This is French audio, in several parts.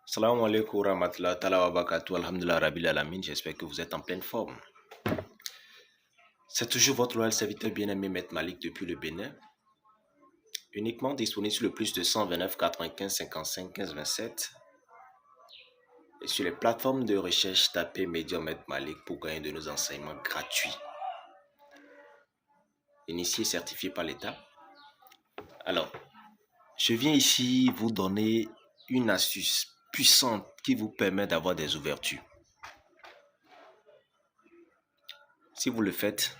Salam alaikum rahmatullah ta'ala wa barakatuh, alhamdulillah rabbil alamin, j'espère que vous êtes en pleine forme. C'est toujours votre loyal serviteur bien-aimé Maître Malik depuis le Bénin, uniquement disponible sur le plus de 129 95 55 15 27 et sur les plateformes de recherche tapez Média Maître Malik pour gagner de nos enseignements gratuits. Initié certifié par l'État. Alors, je viens ici vous donner une astuce puissante qui vous permet d'avoir des ouvertures. Si vous le faites,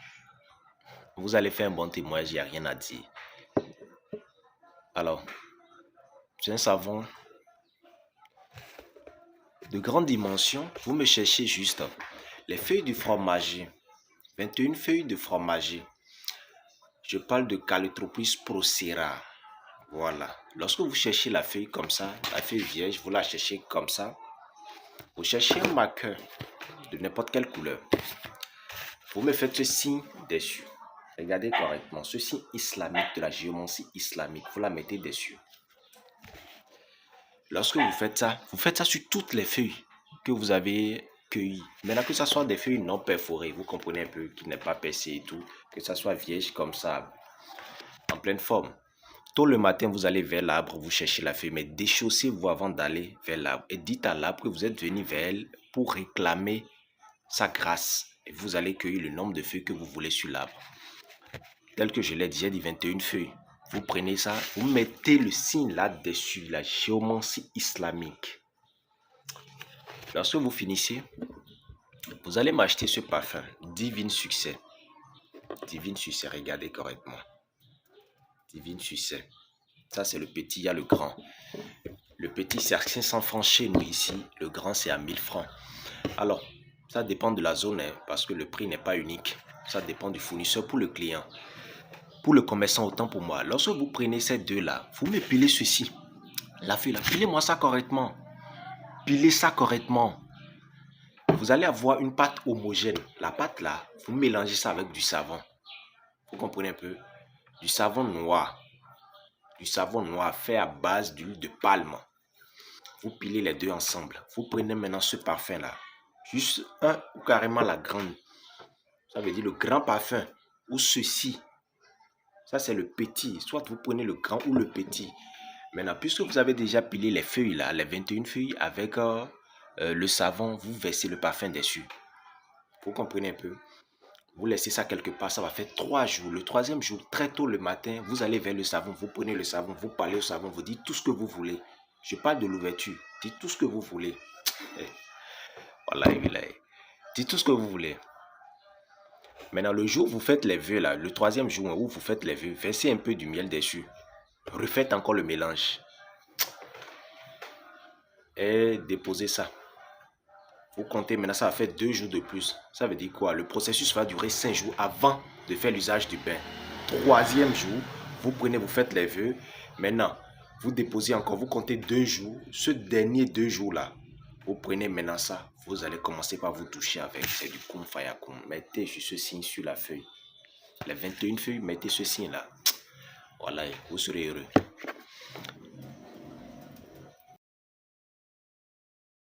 vous allez faire un bon témoignage, il n'y a rien à dire. Alors, c'est un savon de grande dimension. Vous me cherchez juste les feuilles du fromager, 21 feuilles de fromager. Je parle de Calotropis procera. Voilà. Lorsque vous cherchez la feuille comme ça, la feuille vierge, vous la cherchez comme ça. Vous cherchez un marqueur de n'importe quelle couleur. Vous me faites ce signe dessus. Regardez correctement. Ce signe islamique de la géomancie islamique. Vous la mettez dessus. Lorsque vous faites ça sur toutes les feuilles que vous avez cueillies. Maintenant que ce soit des feuilles non perforées, vous comprenez un peu, qui n'est pas percé et tout, que ça soit vierge comme ça, en pleine forme. Tôt le matin, vous allez vers l'arbre, vous cherchez la feuille, mais déchaussez-vous avant d'aller vers l'arbre. Et dites à l'arbre que vous êtes venu vers elle pour réclamer sa grâce. Et vous allez cueillir le nombre de feuilles que vous voulez sur l'arbre. Tel que je l'ai dit, j'ai dit 21 feuilles. Vous prenez ça, vous mettez le signe là-dessus, la géomancie islamique. Lorsque vous finissez, vous allez m'acheter ce parfum, Divine Succès. Divine Succès, regardez correctement. Divine Succès. Ça, c'est le petit, il y a le grand. Le petit, c'est à 500 francs chez nous ici. Le grand, c'est à 1000 francs. Alors, ça dépend de la zone, parce que le prix n'est pas unique. Ça dépend du fournisseur pour le client. Pour le commerçant, autant pour moi. Lorsque vous prenez ces deux-là, vous me pilez ceci. La feuille là, pilez-moi ça correctement. Pilez ça correctement. Vous allez avoir une pâte homogène. La pâte là, vous mélangez ça avec du savon. Vous comprenez un peu? Du savon noir. Du savon noir fait à base d'huile de palme. Vous pilez les deux ensemble. Vous prenez maintenant ce parfum là. Juste un ou carrément la grande. Ça veut dire le grand parfum. Ou ceci. Ça c'est le petit. Soit vous prenez le grand ou le petit. Maintenant, puisque vous avez déjà pilé les feuilles là, les 21 feuilles avec le savon, vous versez le parfum dessus. Vous comprenez un peu? Vous laissez ça quelque part, ça va faire 3 jours. Le troisième jour, très tôt le matin, vous allez vers le savon, vous prenez le savon, vous parlez au savon, vous dites tout ce que vous voulez. Je parle de l'ouverture. Dites tout ce que vous voulez. Voilà, dites tout ce que vous voulez. Maintenant, le jour où vous faites les vœux là, le troisième jour où vous faites les vœux, versez un peu du miel dessus. Refaites encore le mélange. Et déposez ça. Vous comptez maintenant, ça va faire 2 jours de plus. Ça veut dire quoi? Le processus va durer 5 jours avant de faire l'usage du bain. Troisième jour, vous prenez, vous faites les vœux. Maintenant, vous déposez encore, vous comptez 2 jours. Ce dernier 2 jours-là, vous prenez maintenant ça. Vous allez commencer par vous toucher avec. C'est du kun fayakum. Mettez ce signe sur la feuille. Les 21 feuilles, mettez ce signe-là. Voilà, vous serez heureux.